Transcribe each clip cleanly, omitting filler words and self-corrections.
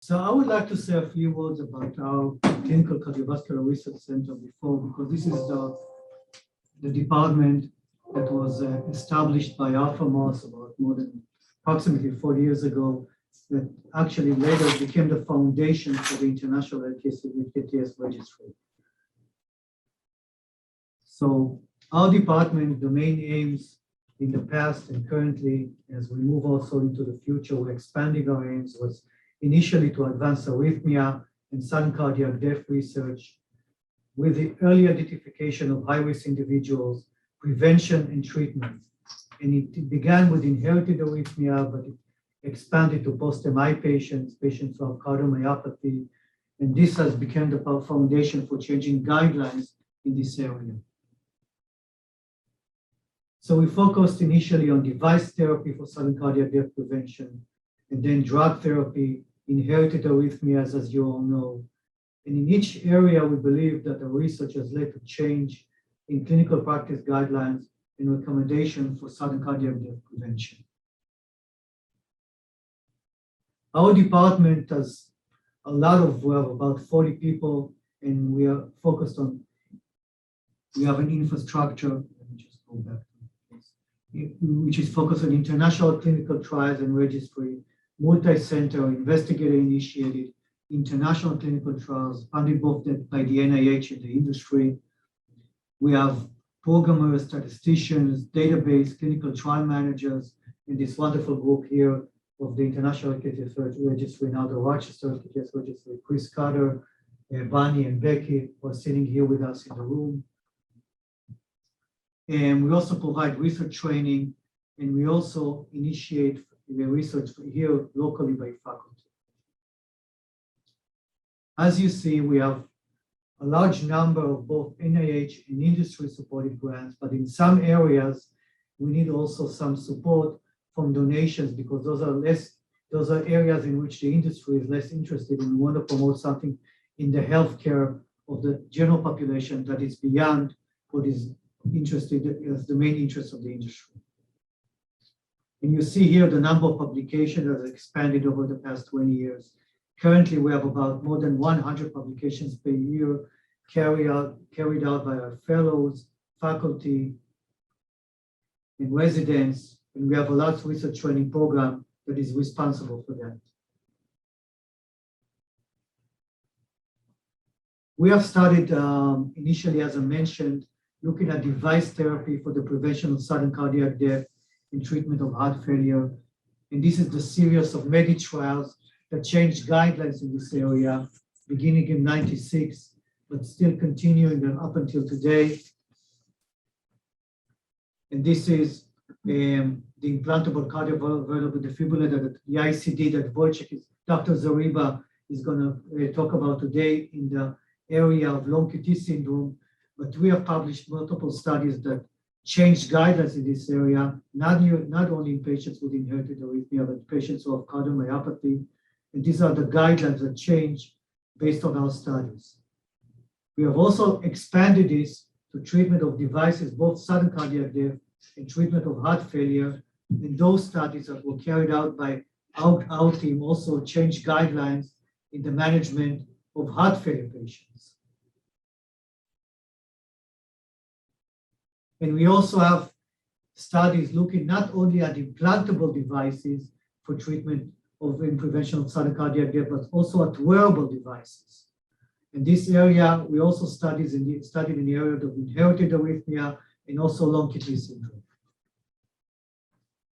So I would like to say a few words about our Clinical Cardiovascular Research Center before, because this is the department that was established by Alpha Moss about approximately 40 years ago, that actually later became the foundation for the International LKTS Registry. So our department, the main aims in the past and currently, as we move also into the future, we're expanding our aims, was initially to advance arrhythmia and sudden cardiac death research with the early identification of high-risk individuals, prevention and treatment. And it began with inherited arrhythmia, but it expanded to post-MI patients, patients who have cardiomyopathy, and this has become the foundation for changing guidelines in this area. So we focused initially on device therapy for sudden cardiac death prevention, and then drug therapy, inherited arrhythmias, as you all know. And in each area, we believe that the research has led to change in clinical practice guidelines and recommendation for sudden cardiac death prevention. Our department has a lot of, we have about 40 people, and we are focused on, we have an infrastructure, let me just go back to this, which is focused on international clinical trials and registry, multi-center, investigator-initiated, international clinical trials, funded both by the NIH and the industry. We have programmers, statisticians, database, clinical trial managers, and this wonderful group here of the International LKTS Registry, now the Rochester LKTS Registry, Chris Carter, Bonnie and Becky, who are sitting here with us in the room. And we also provide research training, and we also initiate the research here locally by faculty. As you see, we have a large number of both NIH and industry-supported grants, but in some areas, we need also some support from donations, because those are areas in which the industry is less interested, and we want to promote something in the healthcare of the general population that is beyond what is interested as the main interest of the industry. And you see here the number of publications has expanded over the past 20 years. Currently, we have about more than 100 publications per year carried out by our fellows, faculty, and residents. And we have a large research training program that is responsible for that. We have started initially, as I mentioned, looking at device therapy for the prevention of sudden cardiac death and treatment of heart failure. And this is the series of many trials that changed guidelines in this area, beginning in '96, but still continuing up until today. And this is the implantable cardiovertebral defibrillator, the ICD that Wojciech, Dr. Zariba is going to talk about today in the area of long QT syndrome. But we have published multiple studies that changed guidelines in this area, not only in patients with inherited arrhythmia, but patients who have cardiomyopathy. And these are the guidelines that change based on our studies. We have also expanded this to treatment of devices, both sudden cardiac death and treatment of heart failure. And those studies that were carried out by our team also changed guidelines in the management of heart failure patients. And we also have studies looking not only at implantable devices for treatment of and prevention of sudden cardiac death, but also at wearable devices. In this area, we also studied in the area of inherited arrhythmia and also long QT syndrome.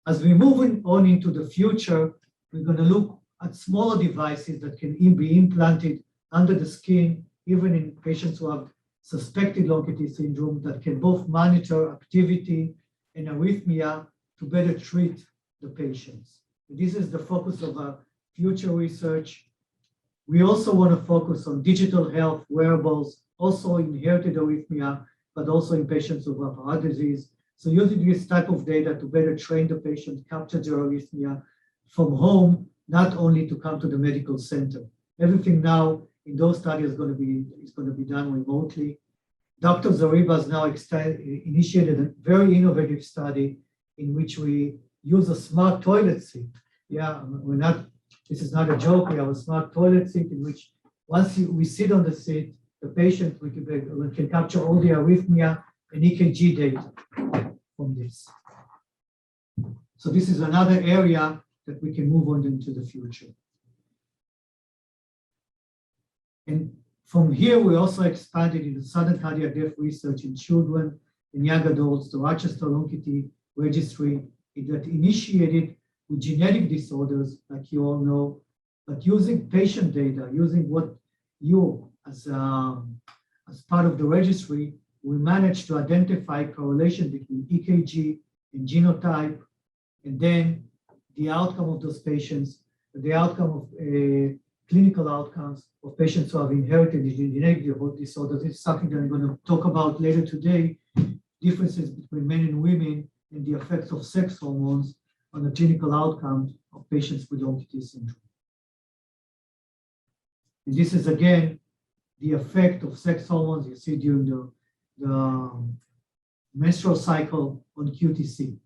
As we move on into the future, we're going to look at smaller devices that can be implanted under the skin, even in patients who have suspected long QT syndrome, that can both monitor activity and arrhythmia to better treat the patients. And this is the focus of our future research. We also want to focus on digital health wearables, also inherited arrhythmia, but also in patients who have heart disease. So using this type of data to better train the patient, capture their arrhythmia from home, not only to come to the medical center. Everything now in those studies is going to be done remotely. Dr. Zariba has now initiated a very innovative study in which we use a smart toilet seat. Yeah, we're not This is not a joke. We have a smart toilet seat in which once we sit on the seat, the patient, we can capture all the arrhythmia and EKG data from this. So this is another area that we can move on into the future. And from here, we also expanded into sudden cardiac death research in children and young adults, the Rochester Longevity Registry that initiated with genetic disorders, like you all know, but using patient data, using what you, as part of the registry, we managed to identify correlation between EKG and genotype, and then the outcome of those patients, the outcome of clinical outcomes of patients who have inherited genetic disorders. This is something that I'm going to talk about later today, differences between men and women and the effects of sex hormones on the clinical outcomes of patients with long QT syndrome. And this is, again, the effect of sex hormones you see during the menstrual cycle on QTC.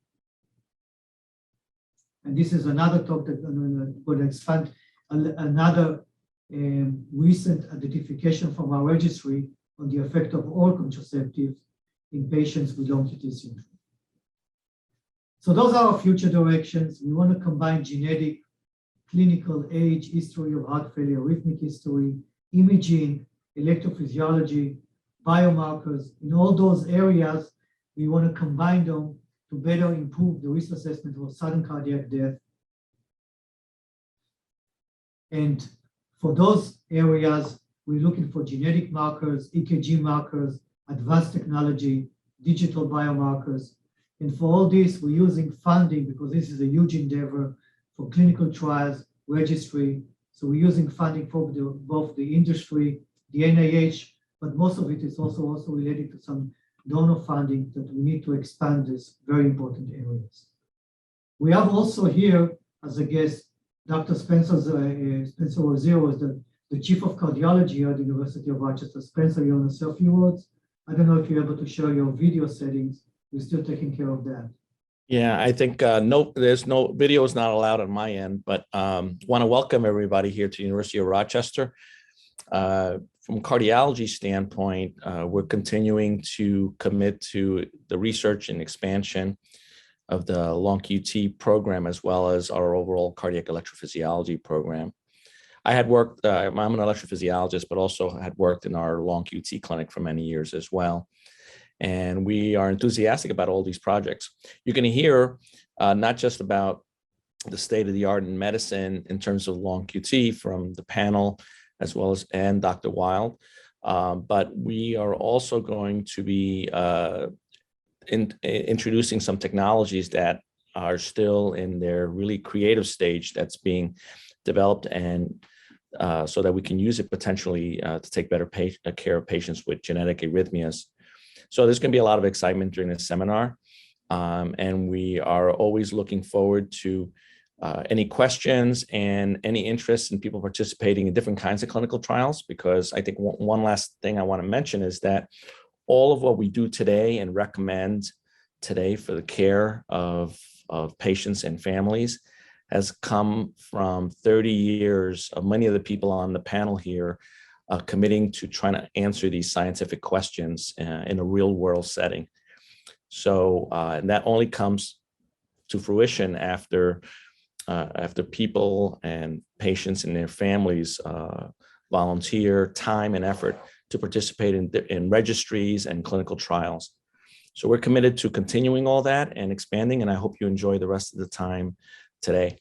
And this is another talk that I'm going to expand, another recent identification from our registry on the effect of all contraceptives in patients with long QT syndrome. So those are our future directions. We want to combine genetic, clinical, age, history of heart failure, arrhythmic history, imaging, electrophysiology, biomarkers. In all those areas, we want to combine them to better improve the risk assessment of sudden cardiac death. And for those areas, we're looking for genetic markers, EKG markers, advanced technology, digital biomarkers. And for all this, we're using funding because this is a huge endeavor for clinical trials, registry. So we're using funding for both the industry, the NIH, but most of it is also related to some donor funding that we need to expand these very important areas. We have also here as a guest, Dr. Spencer Rozier, is the chief of cardiology at the University of Rochester. Spencer, you want to say a few words? I don't know if you're able to share your video settings. We're still taking care of that. Yeah, I think there's no video is not allowed on my end, but want to welcome everybody here to the University of Rochester. From a cardiology standpoint, we're continuing to commit to the research and expansion of the long QT program, as well as our overall cardiac electrophysiology program. I had worked, I'm an electrophysiologist, but also had worked in our long QT clinic for many years as well. And we are enthusiastic about all these projects. You're going to hear not just about the state of the art in medicine in terms of long QT from the panel, as well as and Dr. Wild, but we are also going to be introducing some technologies that are still in their really creative stage that's being developed, and so that we can use it potentially to take better care of patients with genetic arrhythmias. So there's going to be a lot of excitement during this seminar, and we are always looking forward to any questions and any interest in people participating in different kinds of clinical trials, because I think one last thing I want to mention is that all of what we do today and recommend today for the care of patients and families has come from 30 years of many of the people on the panel here committing to trying to answer these scientific questions in a real world setting. So and that only comes to fruition after people and patients and their families volunteer time and effort to participate in registries and clinical trials. So we're committed to continuing all that and expanding, and I hope you enjoy the rest of the time today.